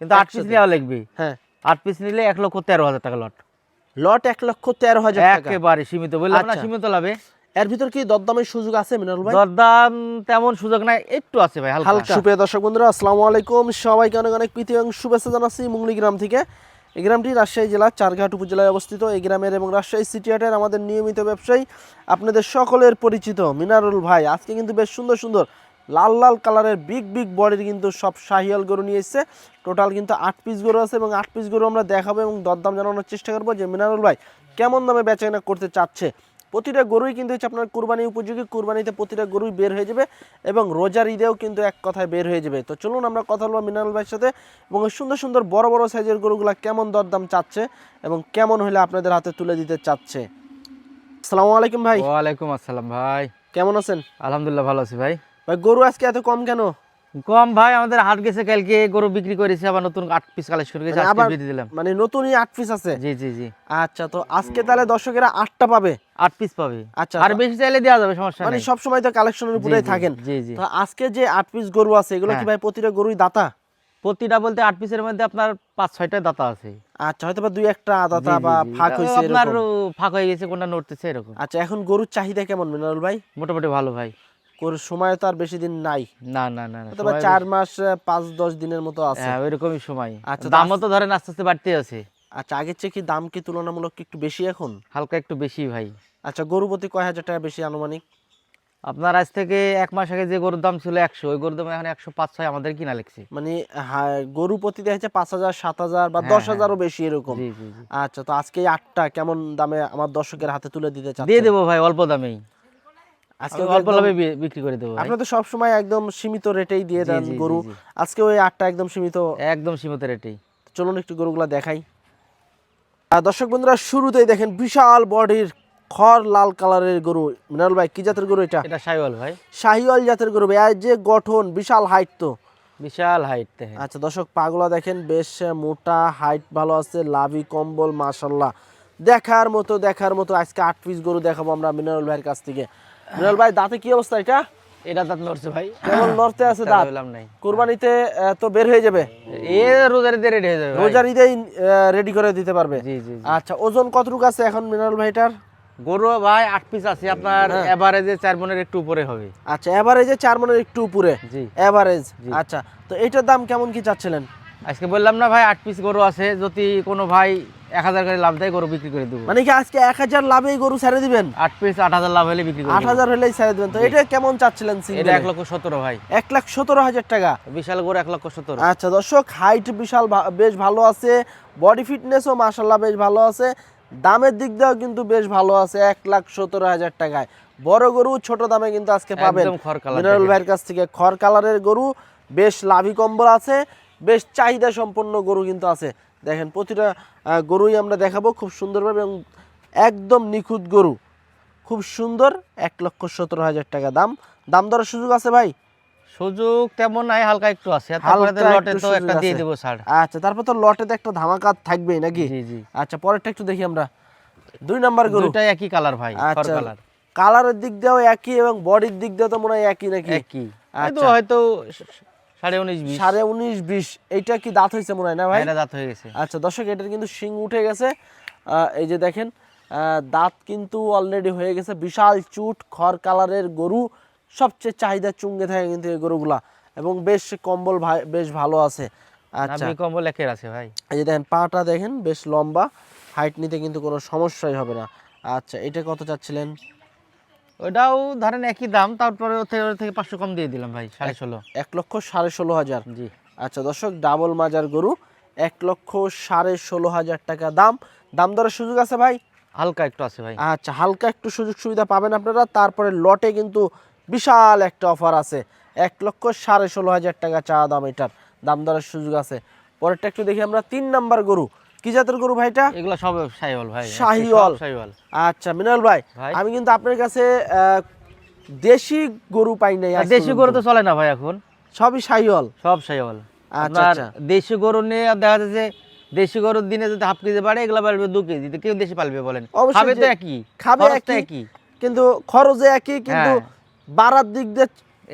কিন্তু 8 পিস নেওয়া লাগবে। হ্যাঁ 8 পিস নিলে 1,13,000 টাকা লট। লট 1,13,000 টাকা একেবারে সীমিত, বললাম না আচ্ছা। সীমিত লাভে। এর ভিতর কি দরদামের সুযোগ আছে মিনারুল ভাই? দরদাম তেমন সুযোগ নাই, একটু আছে ভাই হালকা। সুপ্রিয় দর্শক বন্ধুরা আসসালামু আলাইকুম, সবাইকে অনেক অনেক প্রীতি এবং শুভেচ্ছা জানাচ্ছি মুংলি গ্রাম থেকে। এই গ্রামটি রাজশাহী জেলার চারঘাট উপজেলায় অবস্থিত। এই গ্রামের এবং রাজশাহী সিটি হাটের আমাদের নিয়মিত ব্যবসায়ী, আপনাদের সকলের পরিচিত মিনারুল ভাই আজকে কিন্তু বেশ সুন্দর সুন্দর লাল লাল কালারের বিগ বিগ বডির কিন্তু সব শাহিয়াল গরু নিয়ে এসেছে। টোটাল কিন্তু 8 পিস গরু আছে এবং 8 পিস গরু আমরা দেখাবো এবং দরদাম জানানোর চেষ্টা করবো যে মিনারুল ভাই কেমন দামে বেচাকেনা করতে চাচ্ছে। প্রতিটা গরুই কিন্তু হচ্ছে আপনার কুরবানি উপযোগী, কুরবানিতে প্রতিটা গরুই বের হয়ে যাবে এবং রোজার ঈদেও কিন্তু এক কথায় বের হয়ে যাবে। তো চলুন আমরা কথা বলবো মিনারুল ভাইয়ের সাথে এবং সুন্দর সুন্দর বড় বড় সাইজের গরুগুলা কেমন দরদাম চাচ্ছে এবং কেমন হলে আপনাদের হাতে তুলে দিতে চাচ্ছে। আসসালামু আলাইকুম ভাই। ওয়ালাইকুম আসসালাম ভাই, কেমন আছেন? আলহামদুলিল্লাহ ভালো আছি ভাই। ভাই গরু আজকে এত কম কেন? কম ভাই, আমাদের হাট গেছে কালকে, গরু বিক্রি করেছে, আবার নতুন 8 পিস কালেকশন করেছে, মানে আজকে আবার দিয়ে দিলাম। মানে নতুনই 8 পিস আছে? জি জি জি, আচ্ছা, তো আজকে তাহলে দর্শকেরা 8টা পাবে? 8 পিস পাবে। আচ্ছা, আর বেশি চাইলে দেওয়া যাবে, সমস্যা মানে নেই। সব সময় তো কালেকশনের উপরেই জি, থাকেন। জি জি। তো আজকে যে 8 পিস গরু আছে এগুলো কি হ্যাঁ। ভাই প্রতিটা গরুই দাতা? প্রতিটা বলতে 8 পিসের মধ্যে আপনার 5-6টা দাতা আছে। আচ্ছা, হয়তো বা দুই একটা দাতা জি, জি, বা জি। ফাঁক হইছে আপনার এরকম। ফাঁক হয়ে গেছে, কোনটা নড়তেছে এরকম। আচ্ছা, এখন গরুর চাহিদা কেমন মিনারুল ভাই? মোটামুটি ভালো ভাই। গরুর সময় তো আর বেশি দিন নাই, না না না না, হয়তো বা 4 মাস 5-10 দিনের মতো আছে। হ্যাঁ ওইরকমই সময়। আচ্ছা, দামও তো ধরেন আস্তে আস্তে বাড়তে আছে। আচ্ছা, আগের চেয়ে কি দাম কি তুলনামূলক একটু বেশি এখন? হালকা একটু বেশি ভাই। আচ্ছা, গরু প্রতি কয় হাজার টাকা বেশি আনুমানিক? আপনার আজ থেকে 1 মাস আগে যে গরুর দাম ছিল 100, ওই গরুর দাম এখন 105-6 আমাদের কিনা লাগছে। মানে গরু প্রতি দেখা যাচ্ছে 5,000 7,000 বা হ্যাঁ, 10,000ও বেশি এরকম। জি জি জি। আচ্ছা, তো আজকে এই 8টা কেমন দামে আমার দর্শকের হাতে তুলে দিতে দিয়ে চাচ্ছেন? দেবো ভাই অল্প দামেই, আজকে আমি অল্প লাভে বিক্রি করে দেবো ভাই। আপনি তো সব সময় একদম সীমিত রেটেই দিয়ে জি, দেন জি, জি, গরু, জি। আজকে ওই 8টা একদম সীমিত। একদম সীমিত রেটেই। চলুন একটু গরুগুলা দেখাই। দর্শক বন্ধুরা শুরুতেই দেখেন বিশাল বডির খড় লাল কালারের গরু। মিনারুল ভাই কি জাতের গরু এটা? এটা শাহিওয়াল ভাই। শাহিওয়াল জাতের গরু ভাই, আর যে গঠন বিশাল হাইট তো। বিশাল হাইট দেখেন। আচ্ছা দর্শক, পাগুলা দেখেন বেশ মোটা, হাইট ভালো আছে, লাভি কম্বল মাশাল্লাহ দেখার মতো দেখার মতো। আজকে 8 পিস গরু দেখাবো আমরা মিনারুল ভাইয়ের কাছ থেকে। মিনারুল ভাই দাঁতে কি অবস্থা এটা? এটা দাঁত নড়ছে ভাই, কেমন নড়তে আছে দাঁত? বললাম নাই, কুরবানিতে তো বের হয়ে যাবে, এ রোজার ঈদে রেডি হয়ে যাবে ভাই। রোজার ঈদেই রেডি করে দিতে পারবে। জি জি জি। আচ্ছা, ওজন কতটুকু আছে এখন মিনারুল ভাইটার? গরু ভাই 8 পিস আছে, আপনার হ্যাঁ। এভারেজে 4 মনের একটু উপরে হবে। আচ্ছা, এভারেজে 4 মনের একটু উপরে জি এভারেজ। জি। আচ্ছা, তো এটার দাম কেমন কি চাচ্ছিলেন? আজকে বললাম না ভাই 8 পিস গরু আছে, যদি কোনো ভাই 1000 করে লাভ দেয় গরু বিক্রি করে দেবো। মানে কি আজকে 1000 লাভেই গরু ছেড়ে দিবেন? 8 পিস 8000 লাভ হলে বিক্রি করে দেবো। 8000 হলেই ছেড়ে দিবেন। তো এটা কেমন চাচ্ছিলেন এটা সিঙ্গেলে? 1,17,000 ভাই। 1,17,000 টাকা। বিশাল গরু 1,17,000। আচ্ছা দর্শক, হাইট বিশাল বেশ ভালো আছে, বডি ফিটনেসও মাশাল্লাহ বেশ ভালো আছে, দামের দিক দিয়েও কিন্তু বেশ ভালো আছে। 1,17,000 টাকায় বড় গরু ছোট দামে কিন্তু আজকে পাবেন একদম খড় কালার মিনারুল ভাইয়ের কাছ থেকে। খড় কালারের গরু, বেশ লাভি কম্বল আছে, বেশ চাহিদা সম্পন্ন গরু কিন্তু আছে। দেখেন প্রতিটা গরুই আমরা দেখাবো খুব সুন্দরভাবে এবং একদম নিখুঁত গরু, খুব সুন্দর। 1,17,000 টাকা দাম। দাম দরের সুযোগ আছে ভাই? সুযোগ তেমন নাই, হালকা একটু আছে। আর হালকা তারপরে তো লটে একটু তো সুযোগ একটা দিয়ে আছে। দেবো ছাড়। আচ্ছা, তারপর তো লটেতে একটা ধামাকা থাকবেই নাকি? জি জি। আচ্ছা, পরেরটা একটু দেখি আমরা। 2 নাম্বার গরু। দুটাই একই কালার ভাই, খড় আচ্ছা, কালার। কালারের দিক দিয়েও একই এবং বডির দিক দিয়েও তো মনে হয় একই নাকি? একই। আচ্ছা, হয়তো 19.5-20। 19.5-20। এইটা কি দাঁত হয়েছে মনে হয় না ভাই? এটা দাঁত হয়ে গেছে। আচ্ছা দর্শক, এটার কিন্তু শিং উঠে গেছে। এই যে দেখেন দাঁত কিন্তু অলরেডি হয়ে গেছে। বিশাল চুট, খড় কালারের গরু, সবচেয়ে চাহিদা চুঙ্গে থাকে কিন্তু এই গরুগুলা এবং বেশ কম্বল বেশ ভালো আছে। আচ্ছা, নাভি কম্বল একের আছে ভাই। এই যে দেখেন পাটা দেখেন বেশ লম্বা, হাইট নিতে কিন্তু কোনো সমস্যাই হবে না। আচ্ছা, এটা কত চাচ্ছিলেন? ওটাও ধরেন একই দাম, তারপরে ওর থেকে 500 কম দিয়ে দিলাম ভাই, 16.5। 1,16,500। জি। আচ্ছা দর্শক, ডাবল মাজার গরু, 1,16,500 টাকা দাম। দাম দরের সুযোগ আছে ভাই? হালকা একটু আছে ভাই। আচ্ছা, হালকা একটু সুযোগ সুবিধা পাবেন আপনারা। তারপরে লটে কিন্তু বিশাল একটা অফার আছে, 1,16,500 টাকা চা দাম। এটার দাম দরের সুযোগ আছে। পরেরটা একটু দেখি আমরা। 3 নাম্বার গরু, কি জাতের গরু ভাইটা? এগুলো সব শাহিওয়াল ভাই। শাহিওয়াল। শাহিওয়াল। আচ্ছা মিনারুল ভাই, ভাই। আমি কিন্তু আপনার কাছে দেশি গরু পাই নাই আজ দেশি গরু পর্যন্ত। তো চলে না ভাই এখন, সবই শাহিওয়াল। সব শাহিওয়াল। আচ্ছা আপনার আচ্ছা। দেশি গরু নিয়ে দেখা যাচ্ছে দেশি গরুর দিনে যদি 1/2 কেজি বাড়ে, এগুলো বাড়বে 2 কেজি, তো কেউ দেশি পালবে বলেন? অবশ্যই খাবে তো যে- একই, খাবে খরচ তো একই, একই। কিন্তু খরচে একই, কিন্তু হ্যাঁ। বাড়ার দিক দিয়ে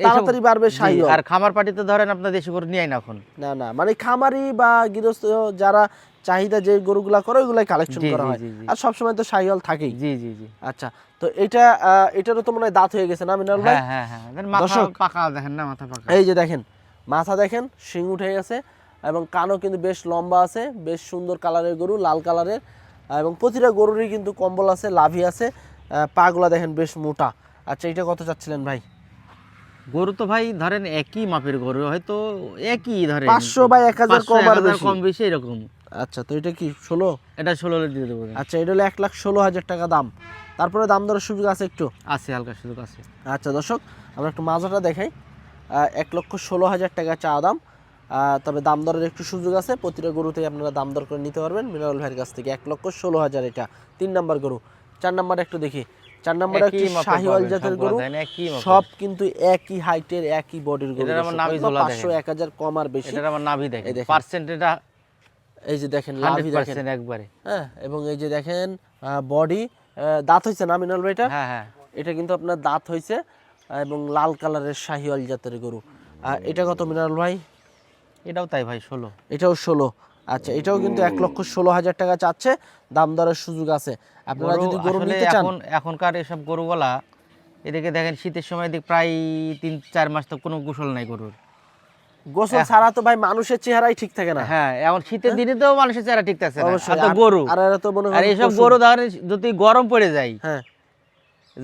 তাড়াতাড়ি বাড়বে জি, শাহিওয়াল। আর খামার পাটিতে ধরেন আপনার দেশি গরু নিয়ে না এখন। না মানে খামারি বা গৃহস্থ যারা চাহিদা যে গরুগুলা করে ওইগুলাই কালেকশন জি, করা জি, হয়, জি, জি। আর সবসময় তো শাহিওয়াল থাকেই। জি জি জি। আচ্ছা, তো এটা এটারও তো মনে হয় দাঁত হয়ে গেছে না মিনাল ভাই? হ্যাঁ হ্যাঁ হ্যাঁ, মাথা দর্শক, পাকা দেখেন না, মাথা পাকা। এই যে দেখেন মাথা দেখেন, শিং উঠে গেছে এবং কানও কিন্তু বেশ লম্বা আছে, বেশ সুন্দর কালারের গরু, লাল কালারের, এবং প্রতিটা গরুরই কিন্তু কম্বল আছে, লাভি আছে, পাগুলা দেখেন বেশ মোটা। আচ্ছা, এটা কত চাচ্ছিলেন ভাই? গরু তো ভাই ধরেন একই মাপের গরু, হয়তো একই ধরেন 500 বা 1000 কম আর 1000 বেশি। কম বেশি এরকম। আচ্ছা, তো এটা কি 16? এটা 16 দিয়ে দেবো। আচ্ছা, এটা হলো 1,16,000 টাকা দাম। তারপরে দাম দরের সুযোগ আছে একটু? আছে, হালকা সুযোগ আছে। আচ্ছা দর্শক, আমরা একটু মাজাটা দেখাই। 1,16,000 টাকা চা দাম। তবে দাম দরের একটু সুযোগ আছে, প্রতিটা গরুতেই আপনারা দাম দর করে নিতে পারবেন মিনারুল ভাইয়ের কাছ থেকে। 1,16,000 এটা 3 নাম্বার গরু। 4 নাম্বার একটু দেখি। 4 নাম্বার একটি একই মাপের শাহিওয়াল পাবেন, জাতের সবগুলা গরু, দেখেন একই মাপের। সব কিন্তু একই হাইটের, একই বডির গরু। এটার আমার নাভি দর্শক, ঝোলা 500 1000 কম আর বেশি। এটার আমার নাভি দেখেন, এই দেখেন। পার্সেন্ট এটা এই যে দেখেন লাভি দেখেন, 100% একবারে। হ্যাঁ, এবং এই যে দেখেন বডি, দাঁত হইছে না মিনাল ভাই? এটা হ্যাঁ হ্যাঁ, এটা কিন্তু আপনার দাঁত হইছে, এবং লাল কালারের শাহিওয়াল জাতের গরু। এটা কত মিনাল ভাই? এটাও তাই ভাই 16। এটাও 16। আচ্ছা, এটাও কিন্তু 1,16,000 টাকা চাচ্ছে, দাম দরের সুযোগ আছে। আপনারা যদি গরু আসলে নিতে চান, এখনকার এসব গরুগুলা, এদিকে দেখেন শীতের সময় দিক প্রায় 3-4 মাস তো কোনো গোসল নাই গরুর। গোসল ছাড়া তো ভাই মানুষের চেহারাই ঠিক থাকে না। হ্যাঁ, এখন শীতের দিনে তো মানুষের চেহারা ঠিক থাকছে না, অবশ্যই। আর তো গরু, আর এরা তো মনে আর করেন এইসব গোসল- গরু ধরেন যদি গরম পড়ে যায়, হ্যাঁ,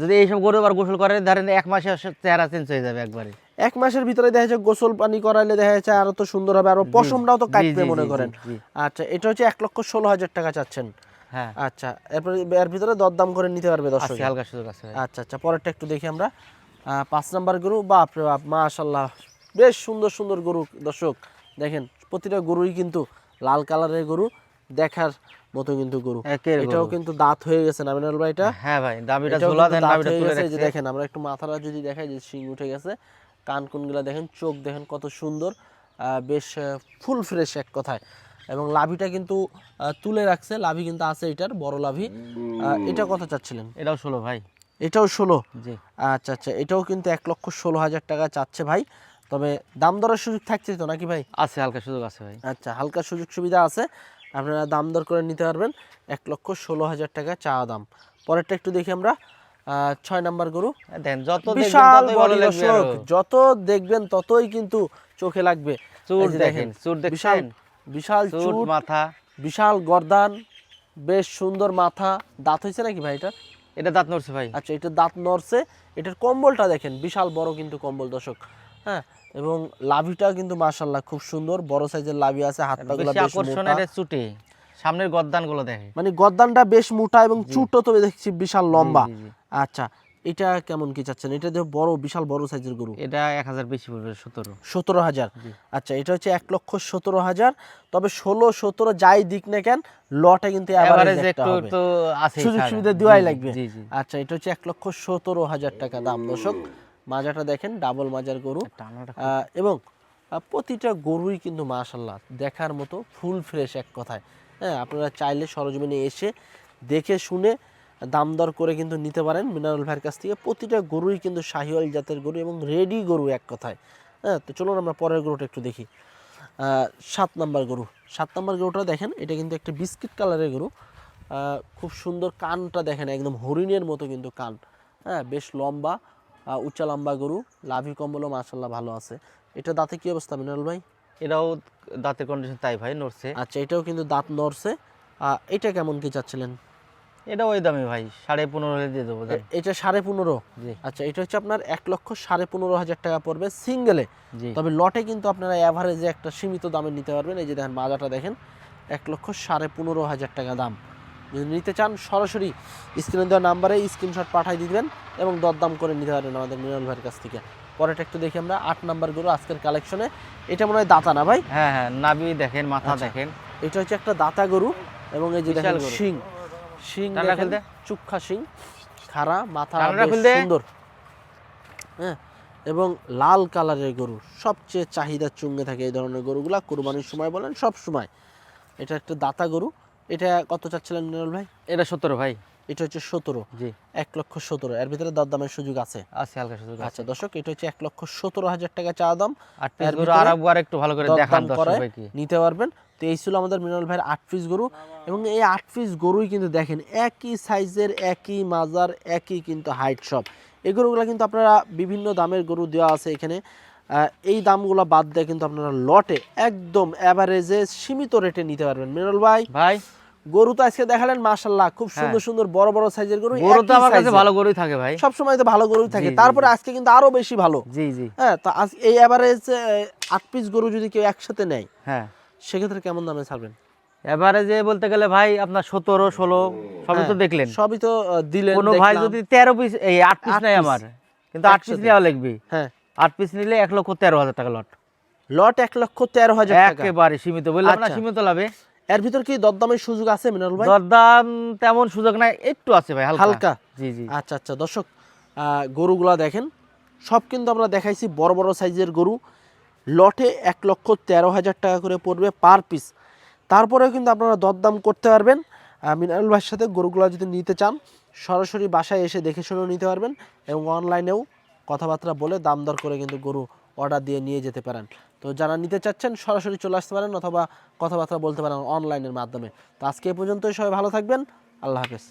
যদি এইসব গরু আবার গোসল করে ধরেন 1 মাসে চেহারা চেঞ্জ হয়ে যাবে একবারে। 1 মাসের ভিতরে দেখা যাচ্ছে গোসল পানি করাইলে দেখা যাচ্ছে আরো তো সুন্দর হবে, আরো পশমটাও তো জি, কাটবে জি, মনে জি, করেন। জি। আচ্ছা, এটা হচ্ছে 1,16,000 টাকা চাচ্ছেন। হ্যাঁ, আচ্ছা, এরপরে এর ভিতরে দরদাম করে নিতে পারবে দর্শক। আছে, হালকা সুযোগ আছে ভাই। আচ্ছা আচ্ছা, পরেরটা একটু দেখি আমরা। 5 নাম্বার গরু, বাপ রে বাপ, মাশাল্লাহ, বেশ সুন্দর সুন্দর গরু। দর্শক দেখেন, প্রতিটা গরুই কিন্তু লাল কালারের গরু, দেখার মতো কিন্তু গরু। একের এটাও গরু। কিন্তু দাঁত হয়ে গেছে না মিনাল ভাই? এটা হ্যাঁ ভাই, দাবিটা এটাও ঝোলা কিন্তু দেন, দাঁত দাবিটা হয়ে তুলে গেছে। এই যে রাখছে। দেখেন, আমরা একটু মাথাটা যদি দেখাই, যে শিং উঠে গেছে, কান কোনগুলা দেখেন, চোখ দেখেন কত সুন্দর, বেশ ফুল ফ্রেশ এক কথায়। এবং লাভিটা কিন্তু তুলে রাখছে, লাভি কিন্তু আছে, এটার বড় লাভি। এটা কত চাচ্ছিলেন? এটাও 16 ভাই। এটাও 16? জি, আচ্ছা আচ্ছা, এটাও কিন্তু 1,16,000 টাকা চাচ্ছে ভাই। তবে দাম দরের সুযোগ থাকছে তো নাকি ভাই? আছে, হালকা সুযোগ আছে ভাই। আচ্ছা, হালকা সুযোগ সুবিধা আছে, আপনারা দাম দর করে নিতে পারবেন। 1,16,000 টাকা চা দাম। পরেরটা একটু দেখি আমরা। 6 নাম্বার গরু, দেন যত দেখবেন বিশাল ততই বডি ভালো লাগবে দর্শক, আরো। যত দেখবেন ততই কিন্তু চোখে লাগবে। চুট এই যে দেখেন, চুট বিশাল দেখছেন? বিশাল চুট, চুট, মাথা। বিশাল গর্দান, বেশ সুন্দর মাথা। দাঁত হয়েছে নাকি ভাই এটা? এটা দাঁত নড়ছে ভাই। আচ্ছা, এটা দাঁত নড়ছে। এটার কম্বলটা দেখেন, বিশাল বড় কিন্তু কম্বল দর্শক। হ্যাঁ, এবং লাভিটা কিন্তু মাশাআল্লাহ খুব সুন্দর, বড় সাইজের লাভি আছে, হাত পাগুলো বেশি বেশ আকর্ষণ মোটা। এটা চুটে, সামনের গর্দান গুলো দেখে। মানে গর্দানটা বেশ মোটা এবং চুটও তো দেখছি বিশাল লম্বা। জি, জি। আচ্ছা, এটা কেমন কি চাচ্ছেন? এটা যে বড়, বিশাল বড় সাইজের গরু, এটা 1000 বেশি পড়বে, 17। 17,000। আচ্ছা, এটা হচ্ছে 1,17,000। তবে 16-17 যাই দিক না কেন, লটে কিন্তু এভারেজ এভারেজ একটা একটু হবে, তো আছে, সুযোগ সুবিধা দেওয়াই লাগবে। জি জি। আচ্ছা, এটা হচ্ছে 1,17,000 টাকা দাম দর্শক। মাজাটা দেখেন, ডাবল মাজার গরু। টানাটা এবং প্রতিটা গরুই কিন্তু মাশাআল্লাহ দেখার মতো ফুল ফ্রেশ এক কথায়। হ্যাঁ, আপনারা চাইলে সরজমিনে এসে দেখে শুনে দাম দর করে কিন্তু নিতে পারেন মিনারুল ভাইয়ের কাছ থেকে। প্রতিটা গরুই কিন্তু শাহিওয়াল জাতের গরু এবং রেডি গরু এক কথায়। হ্যাঁ, তো চলুন আমরা পরের গরুটা একটু দেখি। 7 নাম্বার গরু। 7 নাম্বার গরুটা দেখেন, এটা কিন্তু একটা বিস্কিট কালারের গরু। খুব সুন্দর, কানটা দেখেন একদম হরিণের মতো কিন্তু কান। হ্যাঁ, বেশ লম্বা, উচ্চা লম্বা গরু, লাভি কম্বলও মাশাআল্লাহ ভালো আছে। এটা দাঁতে কি অবস্থা মিনারুল ভাই? এটাও দাঁতের কন্ডিশন তাই ভাই, নড়ছে। আচ্ছা, এটাও কিন্তু দাঁত নড়ছে। এটা কেমন কি চাচ্ছিলেন? এটা ওই দামে ভাই, 15.5 হলে দিয়ে দেবো। এটা 15.5? জি আচ্ছা, এটা হচ্ছে আপনার 1,15,000 টাকা পড়বে সিঙ্গেলে। জি। তবে লটে কিন্তু আপনারা অ্যাভারেজে একটা সীমিত দামে নিতে পারবেন। এই যে দেখেন মাজাটা দেখেন, 1,15,500 টাকা দাম। যদি নিতে চান সরাসরি স্ক্রিনে দেওয়া নাম্বারে স্ক্রিনশট পাঠিয়ে দিবেন এবং দরদাম করে নিতে পারবেন আমাদের মিনারুল ভাইয়ের কাছ থেকে। পরেরটা একটু দেখি আমরা। 8 নাম্বার গরু আজকের কালেকশনে। এটা মনে হয় দাতা না ভাই? হ্যাঁ হ্যাঁ, নাভি দেখেন, মাথা আচ্ছা, দেখেন। এটা হচ্ছে একটা দাতা গরু, এবং এই যে বিশাল দেখেন গরু। শিং, শিং টানা দেখেন, ফেলতে? চুক্ষা শিং, খাড়া মাথা, টানাটা বেশ ফেলতে? সুন্দর। হ্যাঁ, এবং লাল কালারের গরু সবচেয়ে চাহিদা চুঙ্গে থাকে এই ধরনের গরুগুলা, কুরবানির সময় বলেন সব সময়। এটা একটা দাতা গরু। এটা কত চাচ্ছিলেন মিনারুল ভাই? এটা 17 ভাই। এটা হচ্ছে 17, জি 1,17,000। এর ভিতরে দরদামের সুযোগ আছে? আছে, হালকা সুযোগ আছে। আচ্ছা দর্শক, এটা হচ্ছে 1,17,000 টাকা চা দাম। 8 পিস এর গরু ভিতরে আর একবার একটু ভালো করে দেখান দরদাম দর্শক করে ভাইকে। নিতে পারবেন। তো এই ছিল আমাদের মিনাল ভাইয়ের 8 পিস গরু, এবং এই 8 পিস গরুই কিন্তু দেখেন একই সাইজের, একই মাজার, একই কিন্তু হাইট সব। এই গরুগুলো কিন্তু আপনারা বিভিন্ন দামের গরু দেওয়া আছে এখানে। এই দামগুলো বাদ দিয়ে কিন্তু আপনারা লটে একদম অ্যাভারেজে সীমিত রেটে নিতে পারবেন। মিনাল ভাই ভাই গরু তো আজকে দেখালেন মাশাআল্লাহ, খুব সুন্দর সুন্দর বড় বড় সাইজের গরু। গরু তো একই আমার কাছে সাইজের। ভালো গরুই থাকে ভাই। সব সময় তো ভালো গরুই থাকে, জি, জি, তারপরে জি। আজকে কিন্তু আরো বেশি ভালো। জি জি হ্যাঁ, তো আজ এই এভারেজ 8 পিস গরু যদি কেউ একসাথে নেয়, হ্যাঁ, সেক্ষেত্রে কেমন দামে ছাড়বেন? এভারেজে বলতে গেলে ভাই আপনার 17 16 সবই তো হ্যাঁ, দেখলেন। সবই তো দিলেন, কোনো ভাই দেখলাম। যদি 13 পিস এই 8 পিস 8 নেয় পিস আমার, কিন্তু 8 পিস একসাথে। নেওয়া লাগবে। হ্যাঁ, 8 পিস নিলে 1,13,000 টাকা লট। লট 1,13,000 টাকা। একেবারে সীমিত, বললাম না আচ্ছা। সীমিত লাভে। এর ভিতর কি দরদামের সুযোগ আছে মিনাল ভাই? দরদাম তেমন সুযোগ নাই, একটু আছে ভাই, হালকা হালকা। জি জি আচ্ছা আচ্ছা দর্শক, গরুগুলা দেখেন সব কিন্তু আমরা দেখাইছি বড় বড় সাইজের গরু। লটে 1,13,000 টাকা করে পড়বে পার পিস। তারপরেও কিন্তু আপনারা দরদাম করতে পারবেন। মিনারুল ভাইয়ের সাথে গরুগুলো যদি নিতে চান, সরাসরি বাসায় এসে দেখে শুনেও নিতে পারবেন, এবং অনলাইনেও কথাবার্তা বলে দাম দর করে কিন্তু গরু অর্ডার দিয়ে নিয়ে যেতে পারেন। তো যারা নিতে চাচ্ছেন সরাসরি চলে আসতে পারেন, অথবা কথাবার্তা বলতে পারেন অনলাইনের মাধ্যমে। তো আজকে এ পর্যন্তই, সবাই ভালো থাকবেন, আল্লাহ হাফেজ।